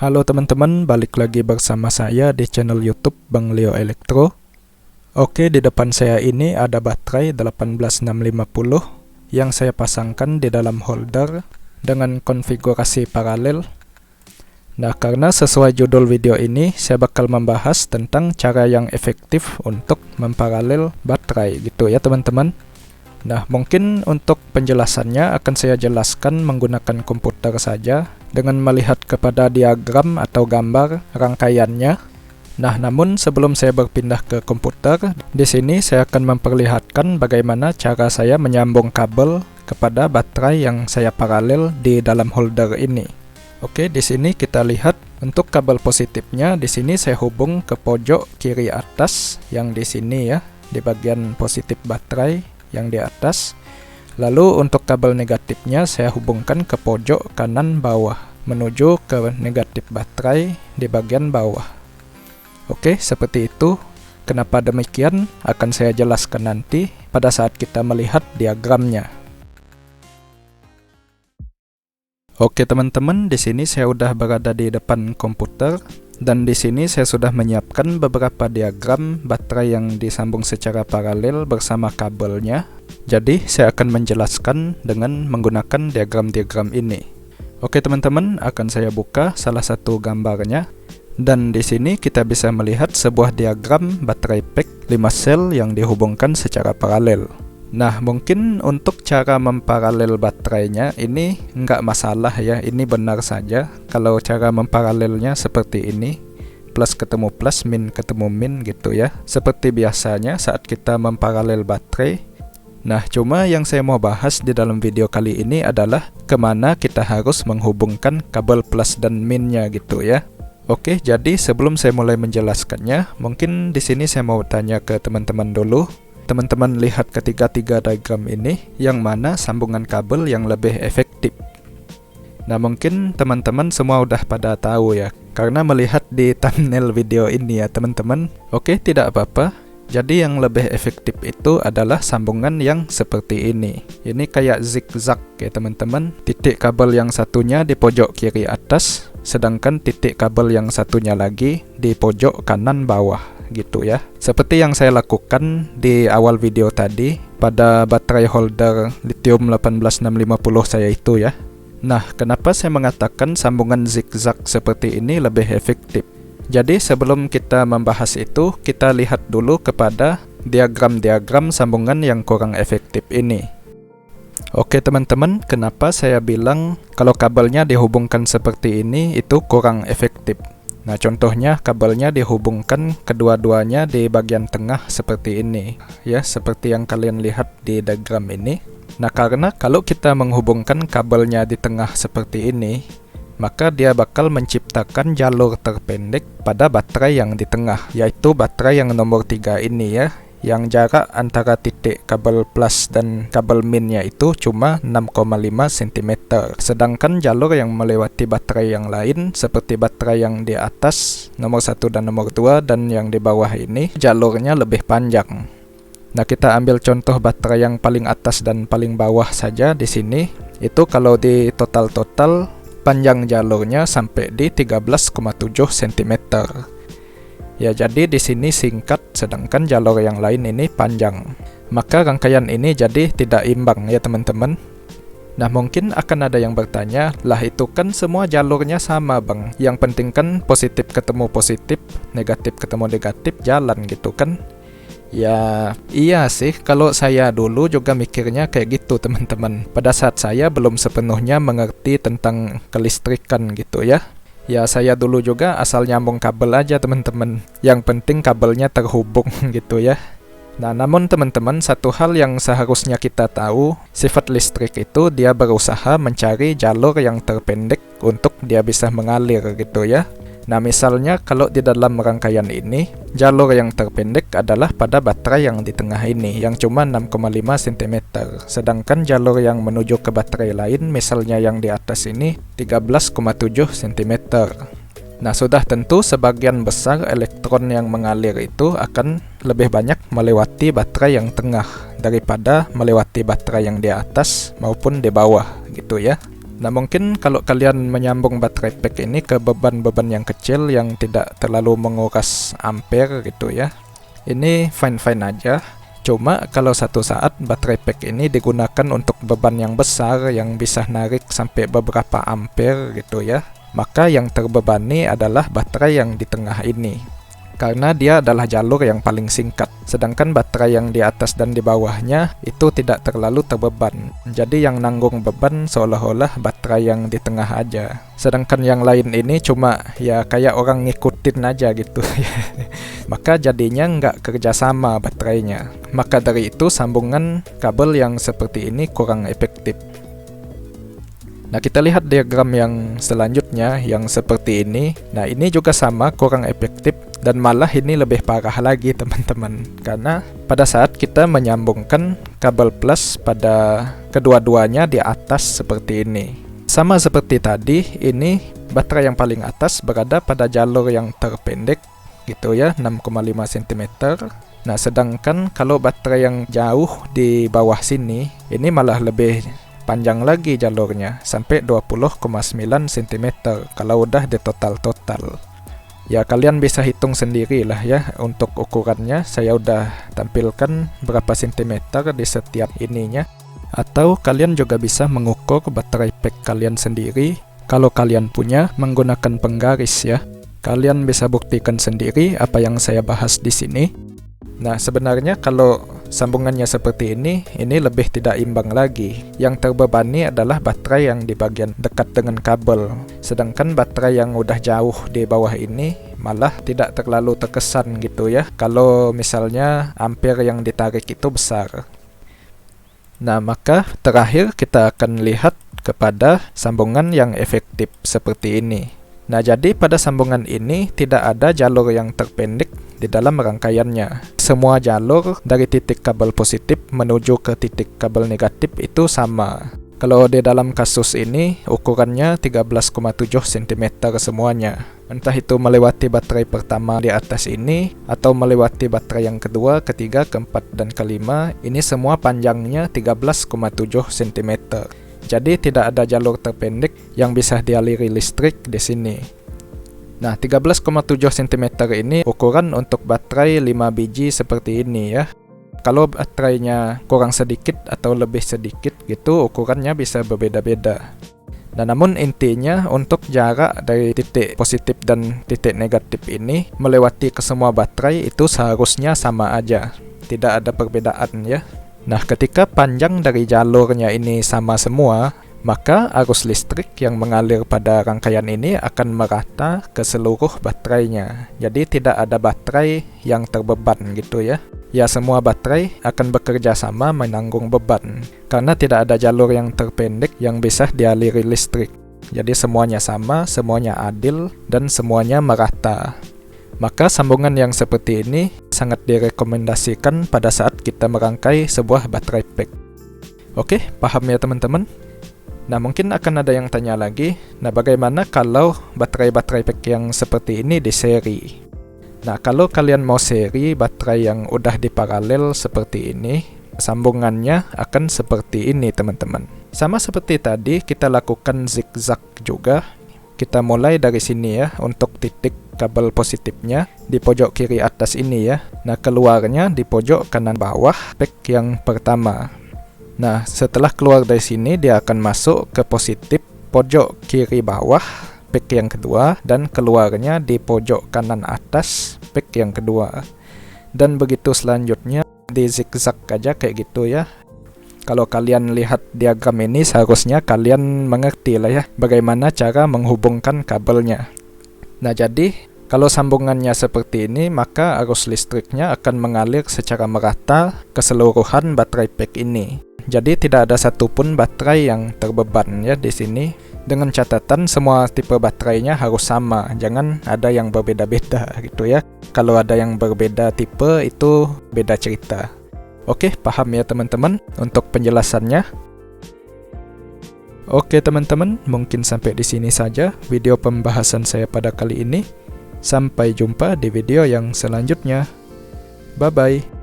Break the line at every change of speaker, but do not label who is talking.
Halo teman-teman, balik lagi bersama saya di channel YouTube Bang Leo Elektro. Oke, di depan saya ini ada baterai 18650 yang saya pasangkan di dalam holder dengan konfigurasi paralel. Nah, karena sesuai judul video ini, saya bakal membahas tentang cara yang efektif untuk memparalel baterai gitu ya teman-teman. Nah, mungkin untuk penjelasannya akan saya jelaskan menggunakan komputer saja dengan melihat kepada diagram atau gambar rangkaiannya. Nah, namun sebelum saya berpindah ke komputer, di sini saya akan memperlihatkan bagaimana cara saya menyambung kabel kepada baterai yang saya paralel di dalam holder ini. Oke, di sini kita lihat untuk kabel positifnya di sini saya hubung ke pojok kiri atas yang di sini ya, di bagian positif baterai yang di atas. Lalu untuk kabel negatifnya saya hubungkan ke pojok kanan bawah menuju ke negatif baterai di bagian bawah. Oke, seperti itu. Kenapa demikian akan saya jelaskan nanti pada saat kita melihat diagramnya. Oke teman-teman, di sini saya sudah berada di depan komputer dan di sini saya sudah menyiapkan beberapa diagram baterai yang disambung secara paralel bersama kabelnya. Jadi saya akan menjelaskan dengan menggunakan diagram-diagram ini. Oke teman-teman, akan saya buka salah satu gambarnya. Dan di sini kita bisa melihat sebuah diagram baterai pack 5 sel yang dihubungkan secara paralel. Nah, mungkin untuk cara memparalel baterainya ini nggak masalah ya, ini benar saja kalau cara memparalelnya seperti ini, plus ketemu plus, min ketemu min gitu ya, seperti biasanya saat kita memparalel baterai. Nah, cuma yang saya mau bahas di dalam video kali ini adalah kemana kita harus menghubungkan kabel plus dan minnya gitu ya. Oke, jadi sebelum saya mulai menjelaskannya, mungkin di sini saya mau tanya ke teman-teman dulu. Teman-teman lihat ketiga-tiga diagram ini, yang mana sambungan kabel yang lebih efektif? Nah, mungkin teman-teman semua udah pada tahu ya, karena melihat di thumbnail video ini ya teman-teman. Oke, tidak apa-apa. Jadi yang lebih efektif itu adalah sambungan yang seperti ini. Ini kayak zigzag ya teman-teman. Titik kabel yang satunya di pojok kiri atas, sedangkan titik kabel yang satunya lagi di pojok kanan bawah gitu ya. Seperti yang saya lakukan di awal video tadi pada baterai holder lithium 18650 saya itu ya. Nah, kenapa saya mengatakan sambungan zigzag seperti ini lebih efektif? Jadi sebelum kita membahas itu, kita lihat dulu kepada diagram-diagram sambungan yang kurang efektif ini. Oke teman-teman, kenapa saya bilang kalau kabelnya dihubungkan seperti ini itu kurang efektif? Nah, contohnya kabelnya dihubungkan kedua-duanya di bagian tengah seperti ini ya, seperti yang kalian lihat di diagram ini. Nah, karena kalau kita menghubungkan kabelnya di tengah seperti ini, maka dia bakal menciptakan jalur terpendek pada baterai yang di tengah, yaitu baterai yang nomor 3 ini ya, yang jarak antara titik kabel plus dan kabel minnya itu cuma 6,5 cm. Sedangkan jalur yang melewati baterai yang lain seperti baterai yang di atas nomor 1 dan nomor 2 dan yang di bawah ini jalurnya lebih panjang. Nah, kita ambil contoh baterai yang paling atas dan paling bawah saja di sini. Itu kalau di total panjang jalurnya sampai di 13,7 cm. Ya, jadi di sini singkat sedangkan jalur yang lain ini panjang. Maka rangkaian ini jadi tidak imbang ya teman-teman. Nah, mungkin akan ada yang bertanya, lah itu kan semua jalurnya sama bang. Yang penting kan positif ketemu positif, negatif ketemu negatif jalan gitu kan. Ya, iya sih, kalau saya dulu juga mikirnya kayak gitu teman-teman. Pada saat saya belum sepenuhnya mengerti tentang kelistrikan gitu ya. Ya, saya dulu juga asal nyambung kabel aja teman-teman. Yang penting kabelnya terhubung gitu ya. Nah, namun teman-teman, satu hal yang seharusnya kita tahu, sifat listrik itu dia berusaha mencari jalur yang terpendek untuk dia bisa mengalir gitu ya. Nah, misalnya kalau di dalam rangkaian ini, jalur yang terpendek adalah pada baterai yang di tengah ini, yang cuma 6,5 cm. Sedangkan jalur yang menuju ke baterai lain, misalnya yang di atas ini, 13,7 cm. Nah, sudah tentu sebagian besar elektron yang mengalir itu akan lebih banyak melewati baterai yang tengah daripada melewati baterai yang di atas maupun di bawah gitu ya. Nah, mungkin kalau kalian menyambung baterai pack ini ke beban-beban yang kecil yang tidak terlalu menguras ampere gitu ya, ini fine-fine aja. Cuma kalau satu saat baterai pack ini digunakan untuk beban yang besar yang bisa narik sampai beberapa ampere gitu ya, maka yang terbebani adalah baterai yang di tengah ini. Karena dia adalah jalur yang paling singkat, sedangkan baterai yang di atas dan di bawahnya itu tidak terlalu terbeban. Jadi yang nanggung beban seolah-olah baterai yang di tengah aja. Sedangkan yang lain ini cuma ya kayak orang ngikutin aja gitu. Maka jadinya nggak kerjasama baterainya. Maka dari itu sambungan kabel yang seperti ini kurang efektif. Nah, kita lihat diagram yang selanjutnya yang seperti ini. Nah, ini juga sama, kurang efektif, dan malah ini lebih parah lagi teman-teman. Karena pada saat kita menyambungkan kabel plus pada kedua-duanya di atas seperti ini. Sama seperti tadi, ini baterai yang paling atas berada pada jalur yang terpendek gitu ya, 6,5 cm. Nah, sedangkan kalau baterai yang jauh di bawah sini, ini malah lebih panjang lagi jalurnya, sampai 20,9 cm kalau udah di total-total. Ya, kalian bisa hitung sendiri lah ya untuk ukurannya. Saya udah tampilkan berapa sentimeter di setiap ininya. Atau kalian juga bisa mengukur baterai pack kalian sendiri kalau kalian punya menggunakan penggaris ya. Kalian bisa buktikan sendiri apa yang saya bahas di sini. Nah, sebenarnya kalau sambungannya seperti ini lebih tidak imbang lagi. Yang terbebani adalah baterai yang di bagian dekat dengan kabel. Sedangkan baterai yang udah jauh di bawah ini malah tidak terlalu terkesan gitu ya, kalau misalnya ampere yang ditarik itu besar. Nah, maka terakhir kita akan lihat kepada sambungan yang efektif seperti ini. Nah, jadi pada sambungan ini tidak ada jalur yang terpendek di dalam rangkaiannya. Semua jalur dari titik kabel positif menuju ke titik kabel negatif itu sama. Kalau di dalam kasus ini ukurannya 13,7 cm semuanya. Entah itu melewati baterai pertama di atas ini atau melewati baterai yang kedua, ketiga, keempat, dan kelima, ini semua panjangnya 13,7 cm. Jadi tidak ada jalur terpendek yang bisa dialiri listrik di sini. Nah, 13,7 cm ini ukuran untuk baterai 5 biji seperti ini ya. Kalau baterainya kurang sedikit atau lebih sedikit gitu, ukurannya bisa berbeda-beda. Nah, namun intinya untuk jarak dari titik positif dan titik negatif ini melewati ke semua baterai itu seharusnya sama aja. Tidak ada perbedaan ya. Nah, ketika panjang dari jalurnya ini sama semua, maka arus listrik yang mengalir pada rangkaian ini akan merata ke seluruh baterainya. Jadi tidak ada baterai yang terbeban gitu ya. Ya, semua baterai akan bekerja sama menanggung beban. Karena tidak ada jalur yang terpendek yang bisa dialiri listrik. Jadi semuanya sama, semuanya adil, dan semuanya merata. Maka sambungan yang seperti ini sangat direkomendasikan pada saat kita merangkai sebuah baterai pack. Oke, paham ya teman-teman? Nah, mungkin akan ada yang tanya lagi, nah bagaimana kalau baterai-baterai pack yang seperti ini di seri? Nah, kalau kalian mau seri baterai yang udah diparalel seperti ini, sambungannya akan seperti ini teman-teman. Sama seperti tadi, kita lakukan zigzag juga. Kita mulai dari sini ya, untuk titik kabel positifnya di pojok kiri atas ini ya. Nah, keluarnya di pojok kanan bawah pack yang pertama. Nah, setelah keluar dari sini, dia akan masuk ke positif pojok kiri bawah pack yang kedua, dan keluarnya di pojok kanan atas pack yang kedua. Dan begitu selanjutnya, di zigzag aja kayak gitu ya. Kalau kalian lihat diagram ini, seharusnya kalian mengerti lah ya bagaimana cara menghubungkan kabelnya. Nah, jadi kalau sambungannya seperti ini, maka arus listriknya akan mengalir secara merata keseluruhan baterai pack ini. Jadi tidak ada satupun baterai yang terbeban ya di sini. Dengan catatan semua tipe baterainya harus sama, jangan ada yang berbeda-beda gitu ya. Kalau ada yang berbeda tipe itu beda cerita. Oke, paham ya teman-teman untuk penjelasannya? Oke teman-teman, mungkin sampai di sini saja video pembahasan saya pada kali ini. Sampai jumpa di video yang selanjutnya. Bye-bye.